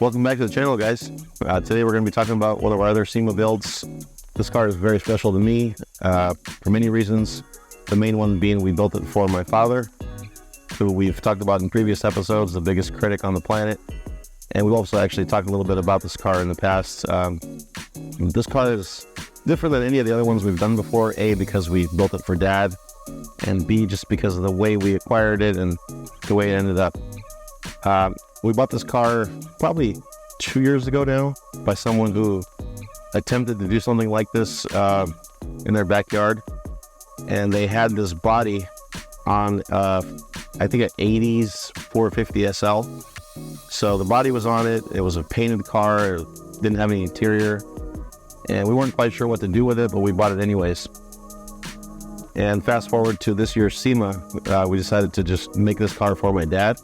Welcome back to the channel, guys. Today we're going to be talking about one of our other SEMA builds. This car is very special to me for many reasons. The main one being we built it for my father, who we've talked about in previous episodes, the biggest critic on the planet. And we've also actually talked a little bit about this car in the past. This car is different than any of the other ones we've done before. A, because we built it for Dad, and B, just because of the way we acquired it and the way it ended up. We bought this car probably 2 years ago now by someone who attempted to do something like this in their backyard. And they had this body on, I think, an 80s 450 SL. So the body was on it. It was a painted car. It didn't have any interior. And we weren't quite sure what to do with it, but we bought it anyways. And fast forward to this year's SEMA, we decided to just make this car for my dad,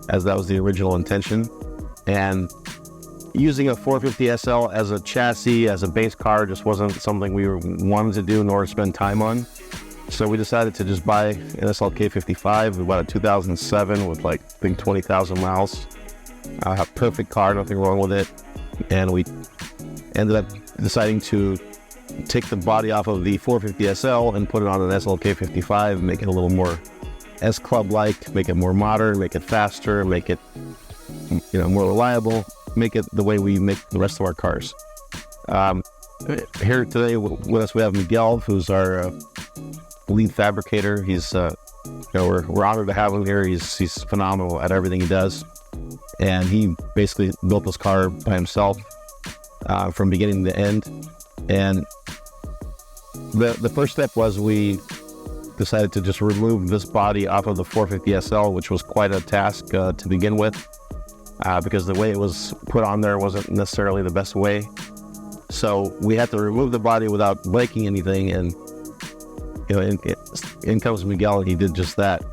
as that was the original intention. And using a 450 SL as a chassis, as a base car, just wasn't something we wanted to do nor spend time on. So we decided to just buy an SLK55. We bought a 2007 with like, I think, 20,000 miles. A perfect car, nothing wrong with it. And we ended up deciding to take the body off of the 450 SL and put it on an SLK55, make it a little more S-KLUB-like, make it more modern, make it faster, make it, more reliable, make it the way we make the rest of our cars. Here today with us we have Miguel, who's our lead fabricator. He's, we're honored to have him here. He's phenomenal at everything he does, and he basically built this car by himself from beginning to end. And the first step was we decided to just remove this body off of the 450 SL, which was quite a task to begin with, because the way it was put on there wasn't necessarily the best way. So we had to remove the body without breaking anything, and in comes Miguel, and he did just that.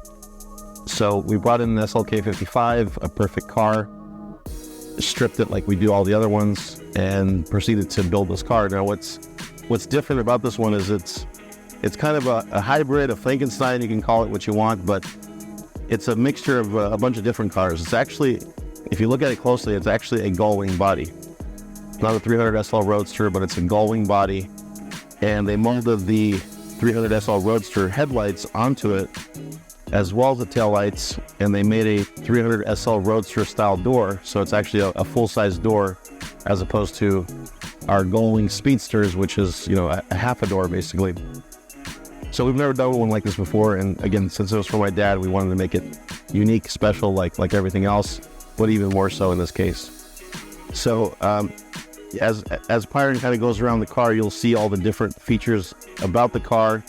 So we brought in an SLK55, a perfect car, stripped it like we do all the other ones, and proceeded to build this car. Now what's different about this one is it's kind of a hybrid, a Frankenstein, you can call it what you want, but it's a mixture of a bunch of different cars. It's actually, if you look at it closely, it's actually a gull-wing body. Not a 300 SL Roadster, but it's a gull-wing body. And they molded the 300 SL Roadster headlights onto it, as well as the taillights, and they made a 300 SL Roadster style door. So it's actually a full-size door, as opposed to our gull-wing Speedsters, which is, a half a door basically. So we've never done one like this before, and again, since it was for my dad, we wanted to make it unique, special, like everything else, but even more so in this case. So as Pyron kind of goes around the car, you'll see all the different features about the car.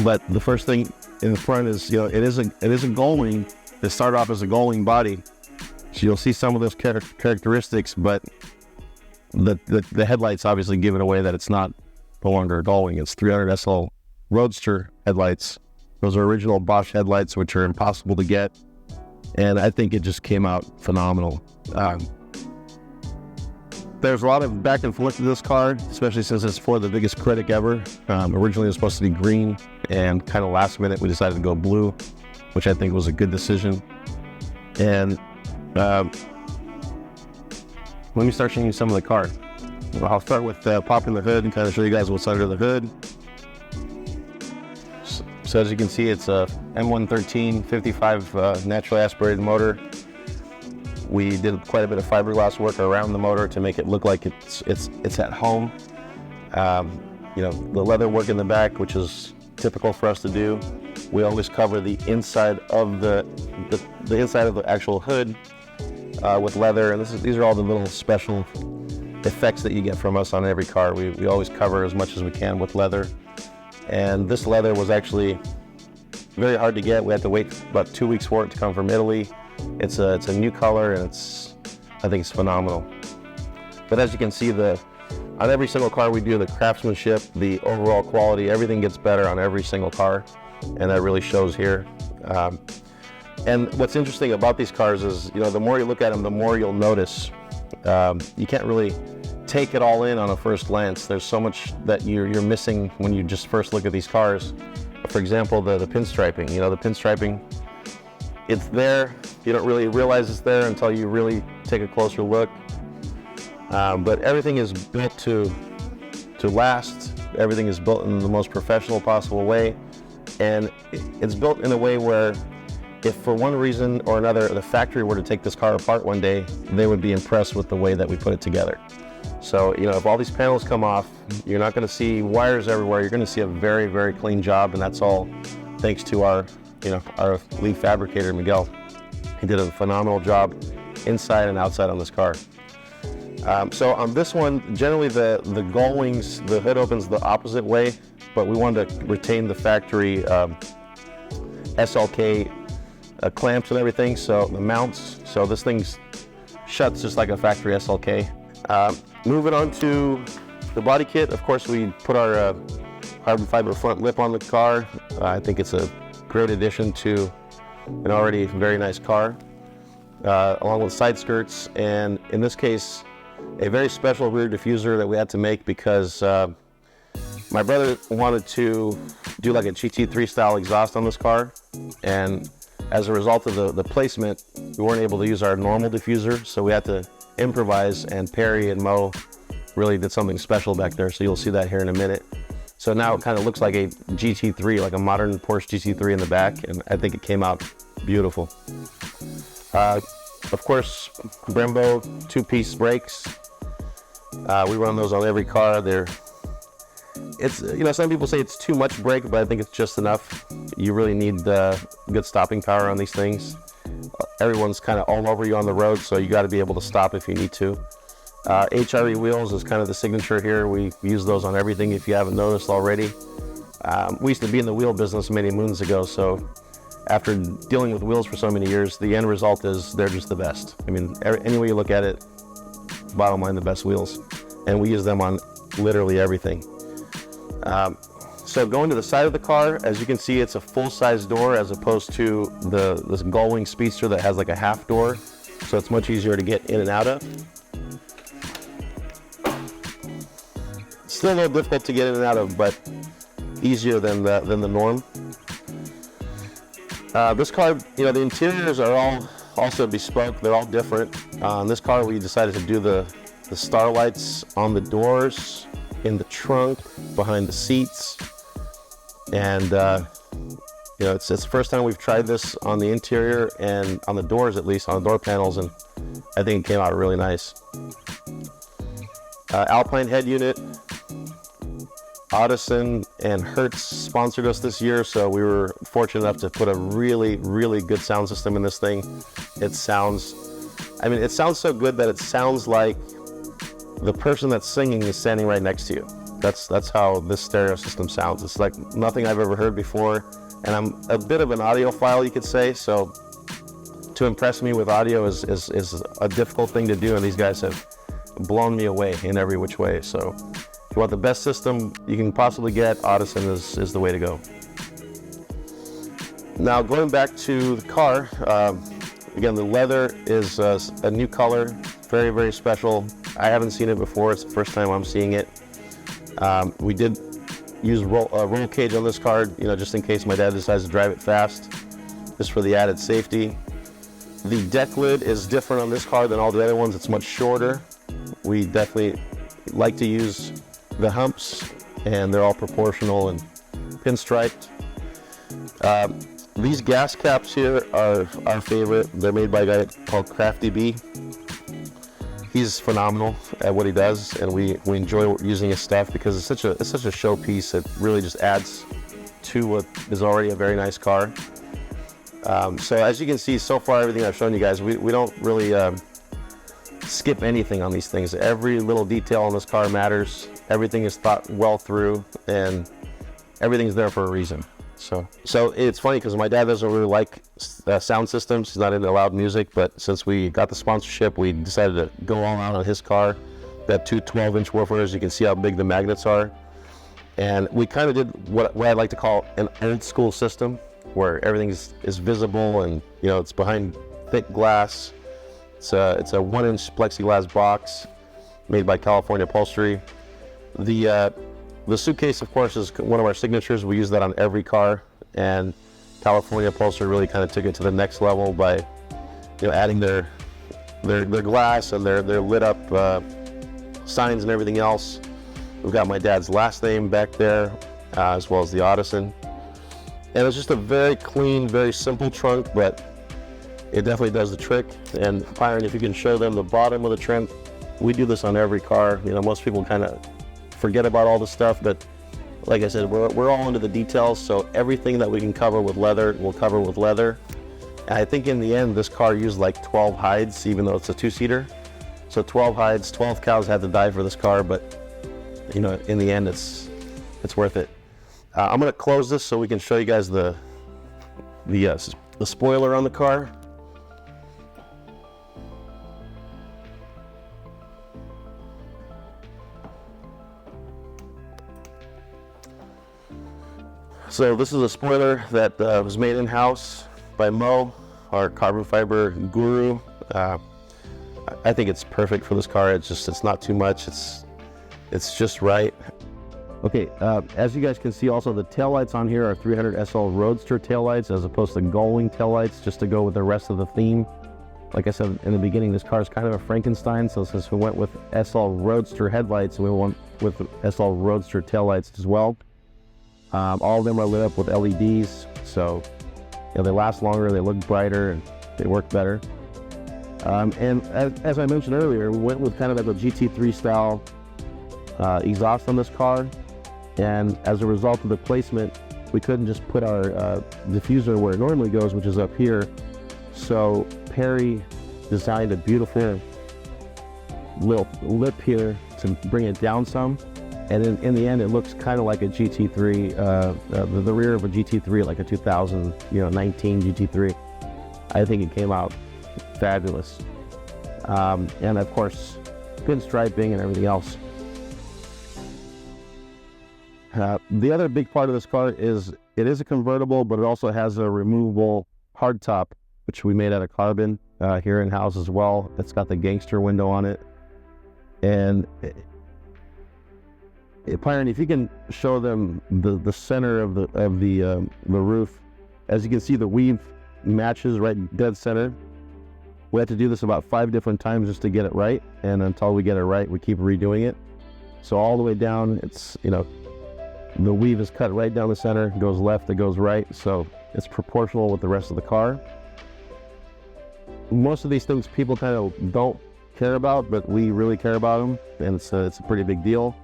But the first thing in the front is, it is a gull-wing. It started off as a gull-wing body, so you'll see some of those characteristics, but the headlights obviously give it away that it's no longer a gull-wing. It's 300 SL Roadster headlights. Those are original Bosch headlights, which are impossible to get, and I think it just came out phenomenal. There's a lot of back and forth to this car, especially since it's for the biggest critic ever. Originally it was supposed to be green, and kind of last minute we decided to go blue, which I think was a good decision. And let me start showing you some of the car. I'll start with popping the hood and kind of show you guys what's under the hood. So as you can see, it's a M113 55 naturally aspirated motor. We did quite a bit of fiberglass work around the motor to make it look like it's at home. The leather work in the back, which is typical for us to do. We always cover the inside of the inside of the actual hood with leather, and these are all the little special effects that you get from us on every car. We always cover as much as we can with leather, and this leather was actually very hard to get. We had to wait about 2 weeks for it to come from Italy. It's a new color, and I think it's phenomenal. But as you can see, on every single car we do, the craftsmanship, the overall quality, everything gets better on every single car, and that really shows here. And what's interesting about these cars is, the more you look at them, the more you'll notice. You can't really take it all in on a first glance. There's so much that you're missing when you just first look at these cars. For example, the pinstriping. The pinstriping it's there. You don't really realize it's there until you really take a closer look. But everything is built to last. Everything is built in the most professional possible way. And it's built in a way where if for one reason or another the factory were to take this car apart one day, they would be impressed with the way that we put it together. So, you know, if all these panels come off, you're not going to see wires everywhere. You're going to see a very, very clean job, and that's all thanks to our lead fabricator, Miguel. He did a phenomenal job inside and outside on this car. So on this one, generally the gull wings, the hood opens the opposite way, but we wanted to retain the factory SLK clamps and everything, so the mounts, so this thing shuts just like a factory SLK. Moving on to the body kit, of course we put our carbon fiber front lip on the car. I think it's a great addition to an already very nice car, along with side skirts, and in this case a very special rear diffuser that we had to make because my brother wanted to do like a GT3 style exhaust on this car, and as a result of the placement, we weren't able to use our normal diffuser, so we had to improvise, and Perry and Mo really did something special back there, so you'll see that here in a minute. So now it kind of looks like a GT3, like a modern Porsche GT3 in the back, and I think it came out beautiful. Of course, Brembo 2-piece brakes. We run those on every car. It's, you know, some people say it's too much brake, but I think it's just enough. You really need good stopping power on these things. Everyone's kind of all over you on the road, so you got to be able to stop if you need to. HRE wheels is kind of the signature here. We use those on everything if you haven't noticed already. We used to be in the wheel business many moons ago, so after dealing with wheels for so many years, the end result is they're just the best. I mean, any way you look at it, bottom line, the best wheels. And we use them on literally everything. So going to the side of the car, as you can see, it's a full-size door as opposed to this gull-wing Speedster that has like a half door. So it's much easier to get in and out of. Still a little difficult to get in and out of, but easier than the norm. This car, you know, the interiors are all also bespoke. They're all different. On this car, we decided to do the starlights on the doors, in the trunk, behind the seats, and you know, it's the first time we've tried this on the interior and on the doors, at least on the door panels, and I think it came out really nice. Alpine head unit. Audison and Hertz sponsored us this year, so we were fortunate enough to put a really, really good sound system in this thing. It sounds, I mean, it sounds so good that it sounds like the person that's singing is standing right next to you. That's how this stereo system sounds. It's like nothing I've ever heard before, and I'm a bit of an audiophile, you could say, so to impress me with audio is a difficult thing to do, and these guys have blown me away in every which way. So if you want the best system you can possibly get, Audison is the way to go. Now going back to the car, again, the leather is a new color, very, very special. I haven't seen it before. It's the first time I'm seeing it. We did use roll cage on this car, you know, just in case my dad decides to drive it fast, just for the added safety. The deck lid is different on this car than all the other ones. It's much shorter. We definitely like to use the humps, and they're all proportional and pinstriped. These gas caps here are our favorite. They're made by a guy called Crafty B. He's phenomenal at what he does, and we enjoy using his stuff because it's such a showpiece. It really just adds to what is already a very nice car. So as you can see, so far everything I've shown you guys, we don't really skip anything on these things. Every little detail on this car matters. Everything is thought well through, and everything's there for a reason. So it's funny because my dad doesn't really like sound systems. He's not into loud music, but since we got the sponsorship, we decided to go all out on his car. We have two 12-inch woofers. You can see how big the magnets are. And we kind of did what I like to call an old school system, where everything is visible, and you know, it's behind thick glass. It's a 1-inch plexiglass box made by California Upholstery. The suitcase, of course, is one of our signatures. We use that on every car, and California Upholstery really kind of took it to the next level by, adding their glass and their lit up signs and everything else. We've got my dad's last name back there, as well as the Audison. And it's just a very clean, very simple trunk, but it definitely does the trick. And Byron, if you can show them the bottom of the trunk, we do this on every car. Most people kind of forget about all this stuff, but like I said, we're all into the details, so everything that we can cover with leather, we'll cover with leather. And I think in the end, this car used like 12 hides, even though it's a two-seater. So 12 hides, 12 cows had to die for this car, but in the end, it's worth it. I'm gonna close this so we can show you guys the spoiler on the car. So this is a spoiler that was made in-house by Mo, our carbon fiber guru. I think it's perfect for this car. It's not too much. It's just right. Okay, as you guys can see, also the taillights on here are 300 SL Roadster taillights as opposed to gull-wing taillights, just to go with the rest of the theme. Like I said in the beginning, this car is kind of a Frankenstein, so since we went with SL Roadster headlights, we went with SL Roadster taillights as well. All of them are lit up with LEDs, so they last longer, they look brighter, and they work better. And as I mentioned earlier, we went with kind of like a GT3 style exhaust on this car, and as a result of the placement, we couldn't just put our diffuser where it normally goes, which is up here. So Perry designed a beautiful little lip here to bring it down some. And in the end, it looks kind of like a GT3, the rear of a GT3, like a 2019 GT3. I think it came out fabulous. And of course, pinstriping and everything else. The other big part of this car is it is a convertible, but it also has a removable hardtop, which we made out of carbon here in-house as well. It's got the gangster window on it. And Byron, if you can show them the center of the roof, as you can see, the weave matches right dead center. We had to do this about 5 different times just to get it right, and until we get it right, we keep redoing it. So all the way down, it's the weave is cut right down the center, it goes left, it goes right, so it's proportional with the rest of the car. Most of these things people kind of don't care about, but we really care about them, and it's a pretty big deal.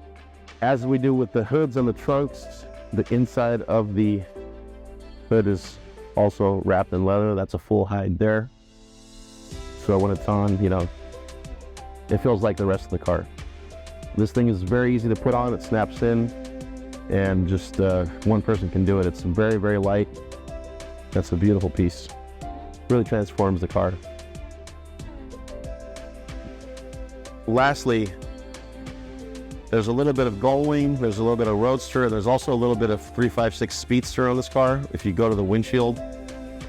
As we do with the hoods and the trunks, the inside of the hood is also wrapped in leather. That's a full hide there. So when it's on, it feels like the rest of the car. This thing is very easy to put on. It snaps in, and just one person can do it. It's very, very light. That's a beautiful piece. Really transforms the car. Lastly, there's a little bit of gull-wing, there's a little bit of Roadster, and there's also a little bit of 356 Speedster on this car. If you go to the windshield,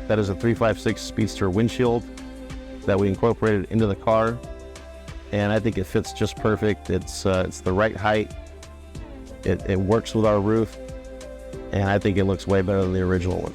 that is a 356 Speedster windshield that we incorporated into the car, and I think it fits just perfect. It's the right height. It works with our roof, and I think it looks way better than the original one.